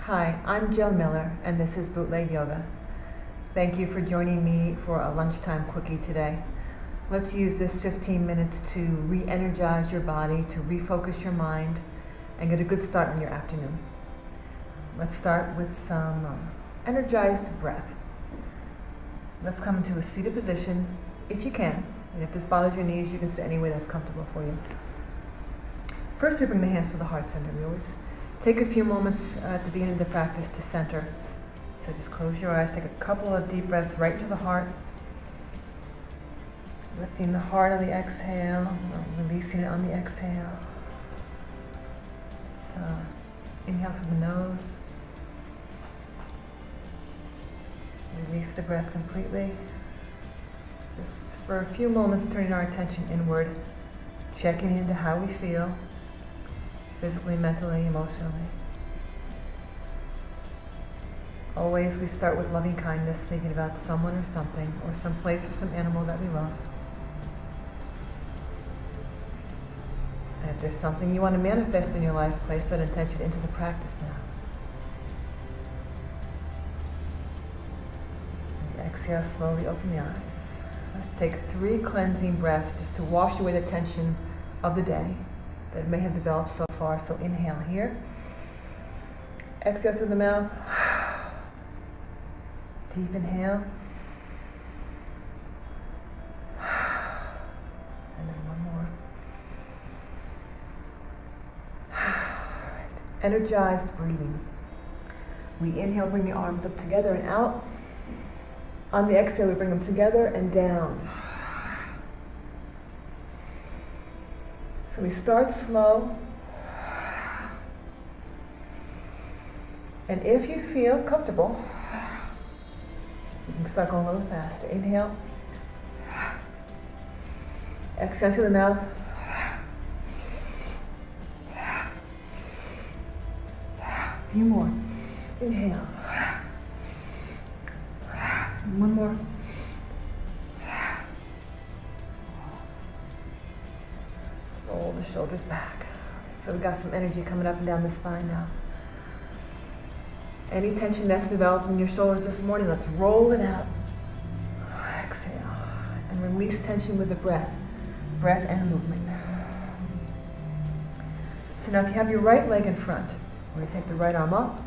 Hi, I'm Joan Miller, and this is Bootleg Yoga. Thank you for joining me for a lunchtime quickie today. Let's use this 15 minutes to re-energize your body, to refocus your mind, and get a good start on your afternoon. Let's start with some energized breath. Let's come into a seated position, if you can. And if this bothers your knees, you can sit any way that's comfortable for you. First, we bring the hands to the heart center. We always take a few moments at the beginning of the practice to center. So just close your eyes, take a couple of deep breaths right to the heart. Lifting the heart on the exhale, releasing it on the exhale. So inhale through the nose. Release the breath completely. Just for a few moments, turning our attention inward, checking into how we feel, physically, mentally, emotionally. Always we start with loving kindness, thinking about someone or something, or some place or some animal that we love. And if there's something you want to manifest in your life, place that intention into the practice now. And exhale, slowly open the eyes. Let's take 3 cleansing breaths just to wash away the tension of the day that may have developed so far. So inhale here. Exhale through the mouth. Deep inhale. And then one more. Right. Energized breathing. We inhale, bring the arms up together and out. On the exhale, we bring them together and down. So we start slow. And if you feel comfortable, you can start going a little faster. Inhale. Exhale through the mouth. A few more. Inhale. One more. Roll the shoulders back. So we got some energy coming up and down the spine now. Any tension that's developed in your shoulders this morning, let's roll it out. Exhale. And release tension with the breath. Breath and movement. So now if you have your right leg in front, we're going to take the right arm up.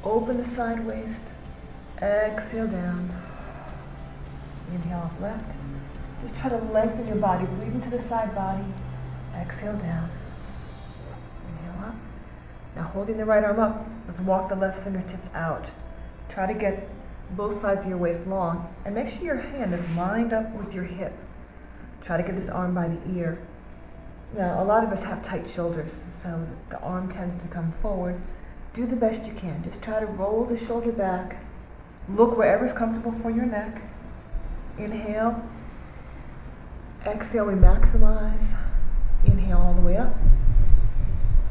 Open the side waist. Exhale down. Inhale up left. Just try to lengthen your body. Breathe into the side body. Exhale down. Inhale up. Now holding the right arm up, let's walk the left fingertips out. Try to get both sides of your waist long and make sure your hand is lined up with your hip. Try to get this arm by the ear. Now a lot of us have tight shoulders, so the arm tends to come forward. Do the best you can. Just try to roll the shoulder back. Look wherever's comfortable for your neck. Inhale. Exhale, we maximize. Inhale all the way up.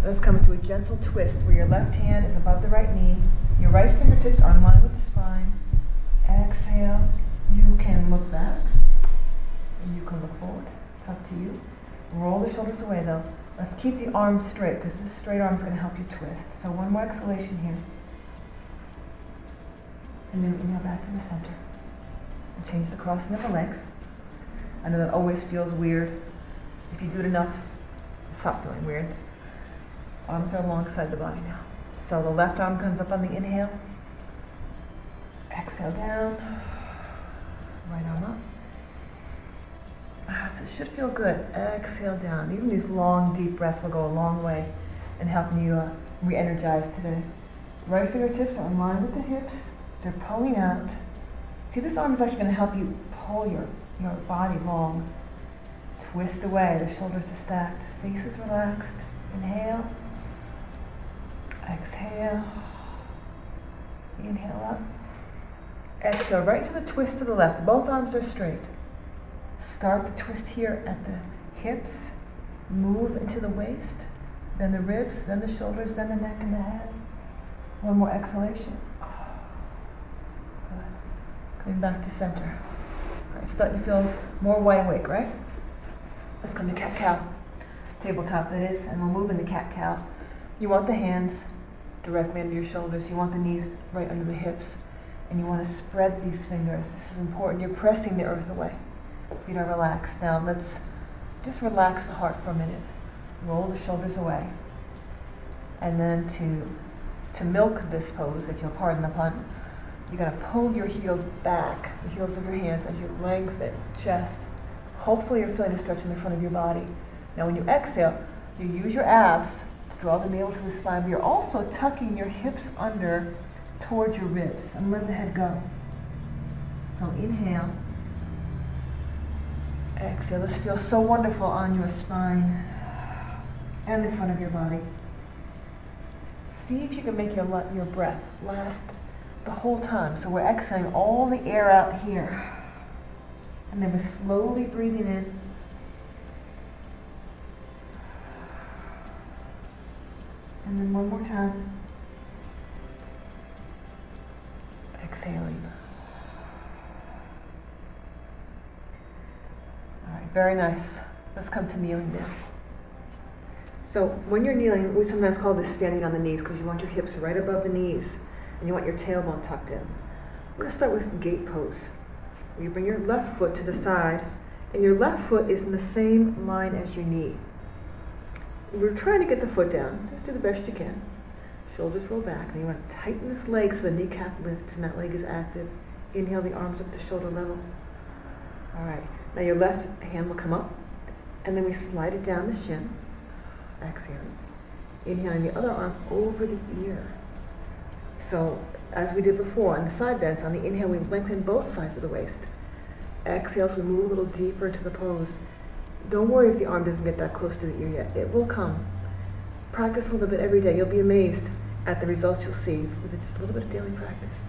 Let's come into a gentle twist where your left hand is above the right knee. Your right fingertips are in line with the spine. Exhale. You can look back. And you can look forward. It's up to you. Roll the shoulders away though. Let's keep the arms straight because this straight arm is going to help you twist. So one more exhalation here. And then inhale back to the center. And change the crossing of the legs. I know that always feels weird. If you do it enough, stop feeling weird. Arms are alongside the body now. So the left arm comes up on the inhale. Exhale down. Right arm up. So it should feel good. Exhale down. Even these long, deep breaths will go a long way in helping you re-energize today. Right fingertips are in line with the hips. They're pulling out. See, this arm is actually going to help you pull your body long. Twist away. The shoulders are stacked. Face is relaxed. Inhale. Exhale. Inhale up. Exhale right to the twist to the left. Both arms are straight. Start the twist here at the hips. Move into the waist. Then the ribs, then the shoulders, then the neck and the head. One more exhalation. Good. Coming back to center. All right, starting to feel more wide awake, right? Let's come to CatCow. Tabletop that is, and we'll move into CatCow. You want the hands directly under your shoulders. You want the knees right under the hips. And you want to spread these fingers. This is important. You're pressing the earth away. Feet are relaxed. Now let's just relax the heart for a minute. Roll the shoulders away. And then to milk this pose, if you'll pardon the pun, you're going to pull your heels back, the heels of your hands, as you lengthen chest. Hopefully you're feeling a stretch in the front of your body. Now when you exhale, you use your abs to draw the navel to the spine, but you're also tucking your hips under towards your ribs and let the head go. So inhale. Exhale. This feels so wonderful on your spine and the front of your body. See if you can make your breath last the whole time. So we're exhaling all the air out here. And then we're slowly breathing in. And then one more time. Exhaling. All right, very nice. Let's come to kneeling now. So when you're kneeling, we sometimes call this standing on the knees because you want your hips right above the knees and you want your tailbone tucked in. We're going to start with gate pose. Where you bring your left foot to the side and your left foot is in the same line as your knee. We're trying to get the foot down. Just do the best you can. Shoulders roll back, and you want to tighten this leg so the kneecap lifts and that leg is active. Inhale the arms up to shoulder level. All right, now your left hand will come up, and then we slide it down the shin. Exhaling. Inhaling the other arm over the ear. So, as we did before, on the side bends, on the inhale we lengthen both sides of the waist. Exhale, so we move a little deeper into the pose. Don't worry if the arm doesn't get that close to the ear yet. It will come. Practice a little bit every day. You'll be amazed at the results you'll see with just a little bit of daily practice.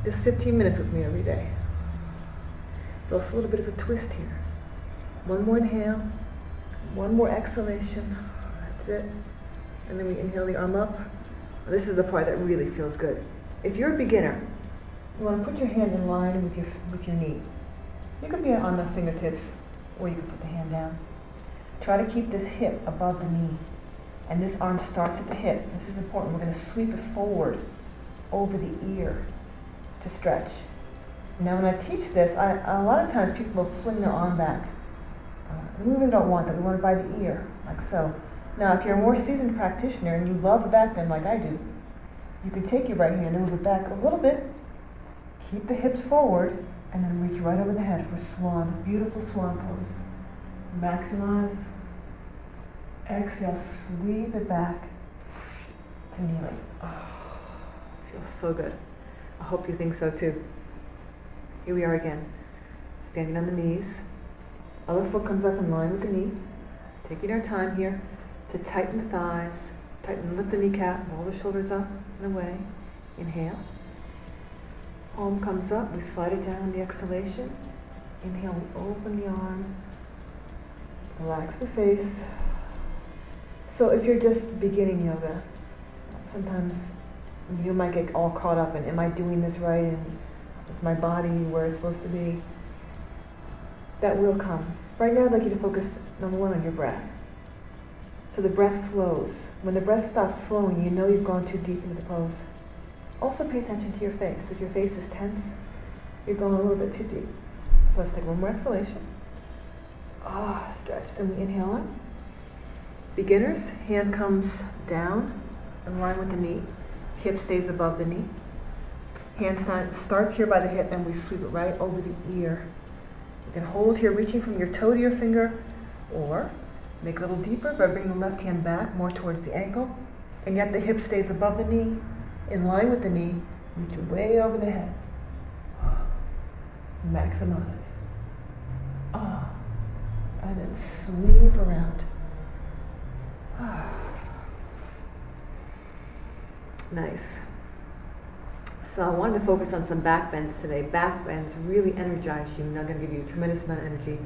Just 15 minutes with me every day. It's also a little bit of a twist here. One more inhale, one more exhalation. That's it. And then we inhale the arm up. This is the part that really feels good. If you're a beginner, you want to put your hand in line with your knee. You could be on the fingertips, or you can put the hand down. Try to keep this hip above the knee. And this arm starts at the hip. This is important. We're going to sweep it forward over the ear to stretch. Now when I teach this, a lot of times people will fling their arm back. We really don't want that. We want it by the ear, like so. Now if you're a more seasoned practitioner and you love a back bend like I do, you can take your right hand and move it back a little bit, keep the hips forward, and then reach right over the head for swan. Beautiful swan pose. Maximize. Exhale, sweep it back to kneeling. Oh, feels so good. I hope you think so too. Here we are again, standing on the knees. Other foot comes up in line with the knee. Taking our time here to tighten the thighs, lift the kneecap, roll the shoulders up and away. Inhale. Palm comes up, we slide it down in the exhalation. Inhale, we open the arm. Relax the face. So if you're just beginning yoga, sometimes you might get all caught up in, am I doing this right? And is my body where it's supposed to be? That will come. Right now I'd like you to focus, number one, on your breath. So the breath flows. When the breath stops flowing, you know you've gone too deep into the pose. Also pay attention to your face. If your face is tense, you're going a little bit too deep. So let's take one more exhalation. Stretch. Then we inhale up. Beginners, hand comes down in line with the knee. Hip stays above the knee. Hand starts here by the hip and we sweep it right over the ear. You can hold here, reaching from your toe to your finger, or make it a little deeper by bringing the left hand back more towards the ankle. And yet the hip stays above the knee, in line with the knee, reach way over the head. Maximize. And then sweep around. Nice. So I wanted to focus on some back bends today. Back bends really energize you, and I'm going to give you a tremendous amount of energy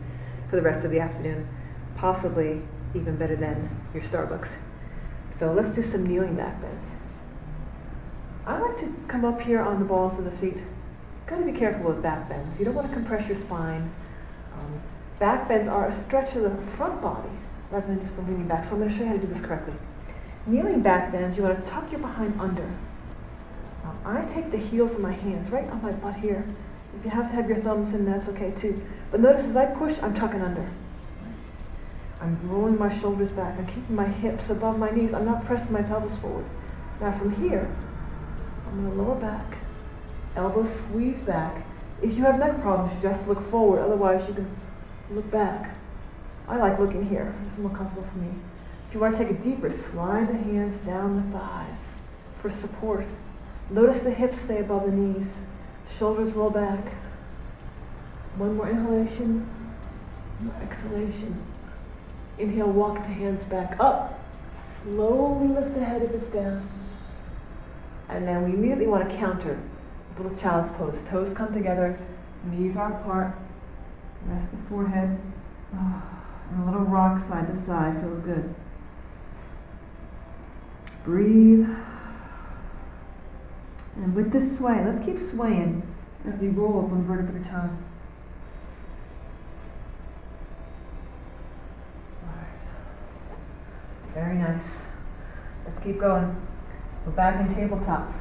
for the rest of the afternoon, possibly even better than your Starbucks. So let's do some kneeling back bends. I like to come up here on the balls of the feet. Got to be careful with back bends. You don't want to compress your spine. Back bends are a stretch of the front body rather than just the leaning back. So I'm going to show you how to do this correctly. Kneeling back bends, you want to tuck your behind under. I take the heels of my hands right on my butt here. If you have to have your thumbs in, that's okay too. But notice as I push, I'm tucking under. I'm rolling my shoulders back. I'm keeping my hips above my knees. I'm not pressing my pelvis forward. Now from here, I'm going to lower back. Elbows squeeze back. If you have neck problems, you just look forward. Otherwise, you can look back. I like looking here. This is more comfortable for me. If you want to take it deeper, slide the hands down the thighs for support. Notice the hips stay above the knees. Shoulders roll back. One more inhalation, more exhalation. Inhale, walk the hands back up. Slowly lift the head if it's down. And then we immediately want to counter. Little child's pose. Toes come together, knees are apart. Rest the forehead. And a little rock side to side, feels good. Breathe. And with this sway, let's keep swaying as we roll up one vertebra at a time. Very nice. Let's keep going. We're back in tabletop.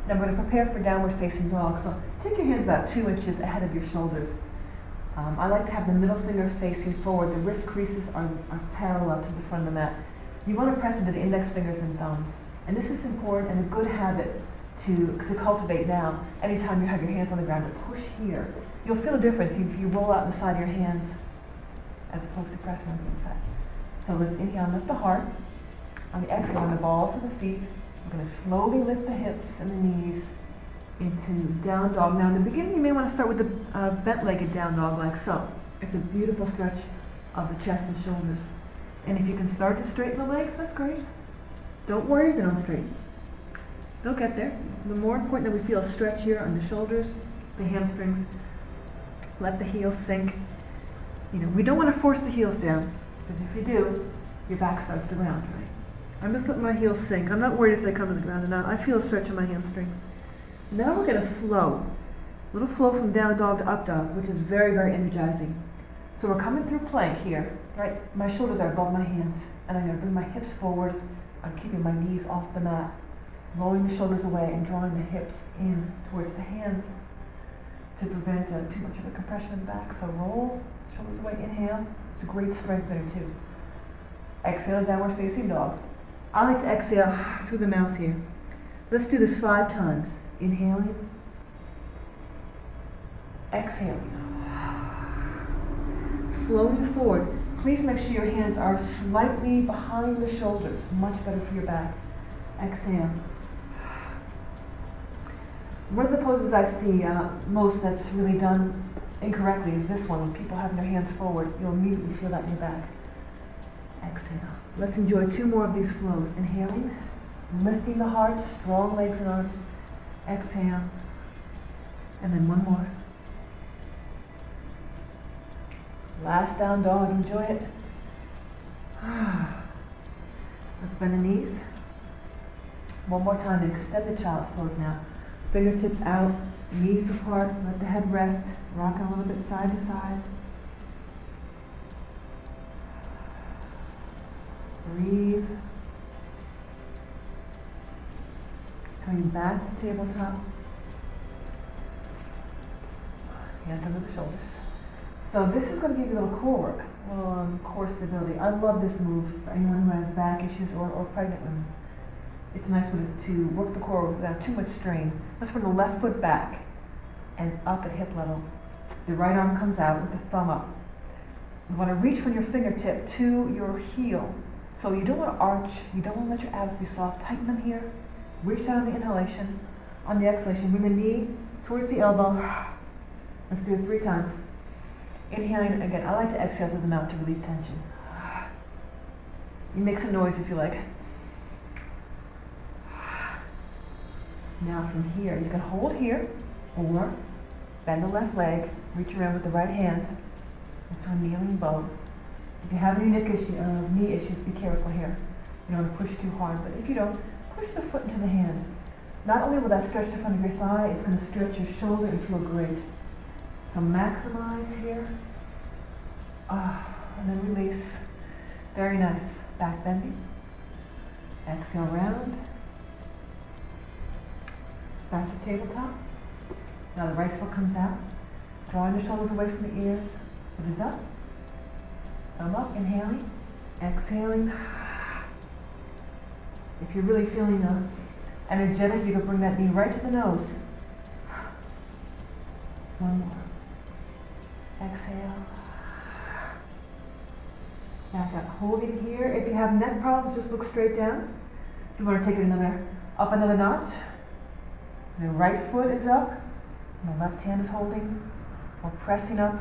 Now we're going to prepare for downward facing dog. So take your hands about 2 inches ahead of your shoulders. I like to have the middle finger facing forward. The wrist creases are parallel to the front of the mat. You want to press into the index fingers and thumbs. And this is important and a good habit to cultivate now. Anytime you have your hands on the ground, to push here. You'll feel a difference if you roll out the side of your hands as opposed to pressing on the inside. So let's inhale and lift the heart. On the exhale, on the balls of the feet, we're going to slowly lift the hips and the knees into down dog. Now in the beginning, you may want to start with the bent-legged down dog like so. It's a beautiful stretch of the chest and shoulders. And if you can start to straighten the legs, that's great. Don't worry if they don't straighten. They'll get there. It's more important that we feel a stretch here on the shoulders, the hamstrings. Let the heels sink. We don't want to force the heels down, because if you do, your back starts to ground, right? I'm just letting my heels sink. I'm not worried if they come to the ground or not. I feel a stretch in my hamstrings. Now we're going to flow. A little flow from down dog to up dog, which is very, very energizing. So we're coming through plank here, right? My shoulders are above my hands, and I'm going to bring my hips forward. I'm keeping my knees off the mat, rolling the shoulders away and drawing the hips in towards the hands to prevent too much of a compression in the back. So roll, shoulders away, inhale. It's a great strengthener too. Exhale, downward facing dog. I like to exhale through the mouth here. Let's do this 5 times. Inhaling, exhaling, flowing forward. Please make sure your hands are slightly behind the shoulders. Much better for your back. Exhale. One of the poses I see most that's really done incorrectly is this one. When people have their hands forward, you'll immediately feel that in your back. Exhale. Let's enjoy 2 more of these flows. Inhaling, lifting the heart, strong legs and arms. Exhale. And then 1 more. Last down dog. Enjoy it. Let's bend the knees. One more time. Extend the child's pose now. Fingertips out, knees apart. Let the head rest. Rocking a little bit side to side. Breathe. Coming back to tabletop. Hands under the shoulders. So this is going to give you a little core work, a little core stability. I love this move for anyone who has back issues or pregnant women. It's a nice way to work the core without too much strain. Let's bring the left foot back and up at hip level. The right arm comes out with the thumb up. You want to reach from your fingertip to your heel. So you don't want to arch, you don't want to let your abs be soft. Tighten them here. Reach down on the inhalation. On the exhalation, bring the knee towards the elbow. Let's do it 3 times. Inhaling again. I like to exhale through the mouth to relieve tension. You make some noise if you like. Now from here, you can hold here, or bend the left leg, reach around with the right hand into a kneeling bow. If you have any knee issues, be careful here. You don't want to push too hard, but if you don't, push the foot into the hand. Not only will that stretch the front of your thigh, it's going to stretch your shoulder and feel great. So maximize here. And then release. Very nice. Back bending. Exhale, round. Back to tabletop. Now the right foot comes out. Drawing the shoulders away from the ears. Foot is up. Thumb up, inhaling. Exhaling. If you're really feeling energetic, you can bring that knee right to the nose. One more. Exhale. Back up. Holding here. If you have neck problems, just look straight down. If you want to take it up another notch. The right foot is up. And the left hand is holding. We're pressing up,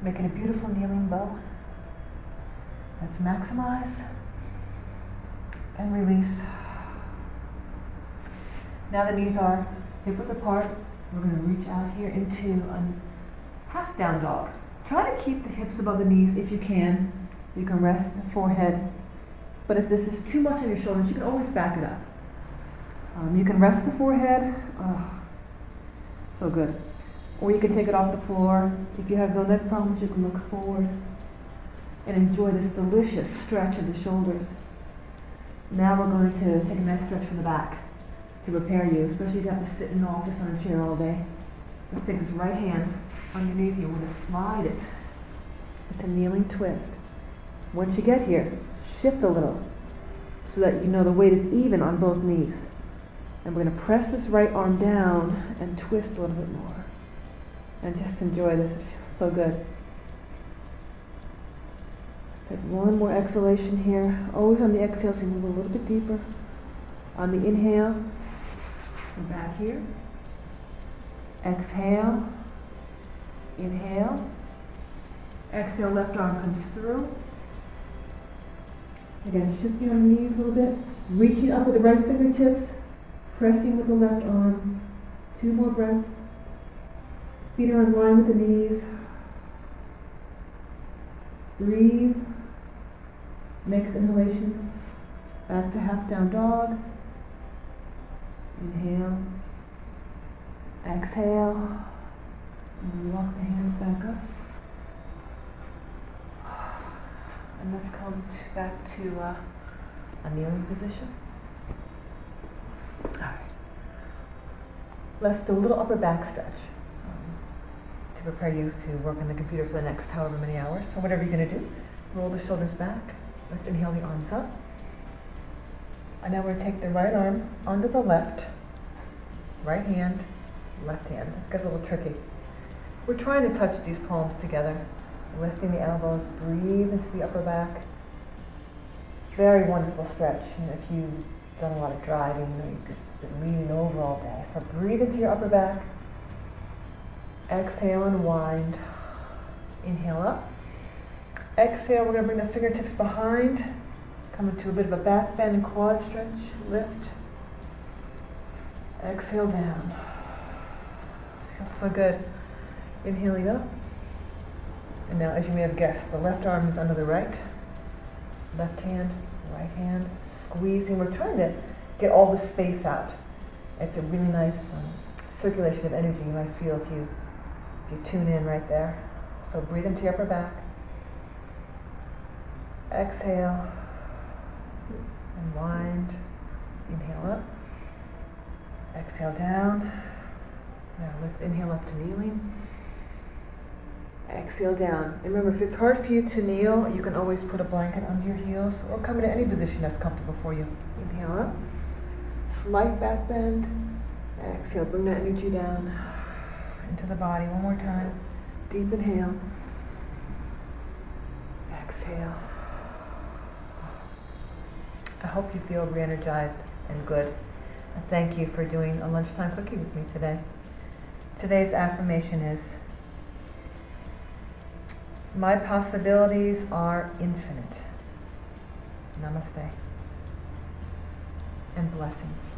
making a beautiful kneeling bow. Let's maximize and release. Now the knees are hip width apart. We're going to reach out here into a half down dog. Try to keep the hips above the knees if you can. You can rest the forehead. But if this is too much on your shoulders, you can always back it up. You can rest the forehead. Oh, so good. Or you can take it off the floor. If you have no neck problems, you can look forward and enjoy this delicious stretch of the shoulders. Now we're going to take a nice stretch from the back to prepare you, especially if you have to sit in an office on a chair all day. Let's take this right hand underneath you. We're going to slide it. It's a kneeling twist. Once you get here, shift a little so that you know the weight is even on both knees. And we're going to press this right arm down and twist a little bit more. And just enjoy this. It feels so good. Let's take one more exhalation here. Always on the exhale, so you move a little bit deeper. On the inhale, we're back here. Exhale. Inhale. Exhale, left arm comes through. Again, shifting on the knees a little bit. Reaching up with the right fingertips. Pressing with the left arm. 2 more breaths. Feet are in line with the knees. Breathe. Next inhalation. Back to half down dog. Inhale. Exhale. And walk the hands back up. And let's come back to a kneeling position. All right. Let's do a little upper back stretch to prepare you to work on the computer for the next however many hours. So whatever you're going to do, roll the shoulders back. Let's inhale the arms up. And now we're going to take the right arm onto the left. Right hand, left hand. This gets a little tricky. We're trying to touch these palms together. Lifting the elbows, breathe into the upper back. Very wonderful stretch. And if you've done a lot of driving, you've just been leaning over all day. So breathe into your upper back. Exhale and wind. Inhale up. Exhale, we're going to bring the fingertips behind. Come into a bit of a back bend and quad stretch. Lift. Exhale down. Feels so good. Inhaling up. And now, as you may have guessed, the left arm is under the right. Left hand, right hand, squeezing. We're trying to get all the space out. It's a really nice circulation of energy you might feel if you tune in right there. So breathe into your upper back. Exhale. And wind. Inhale up. Exhale down. Now let's inhale up to kneeling. Exhale down. And remember, if it's hard for you to kneel, you can always put a blanket under your heels or come into any position that's comfortable for you. Inhale up. Slight back bend. Exhale, bring that energy down into the body. One more time. Deep inhale. Exhale. I hope you feel re-energized and good. And thank you for doing a lunchtime quickie with me today. Today's affirmation is, my possibilities are infinite. Namaste. And blessings.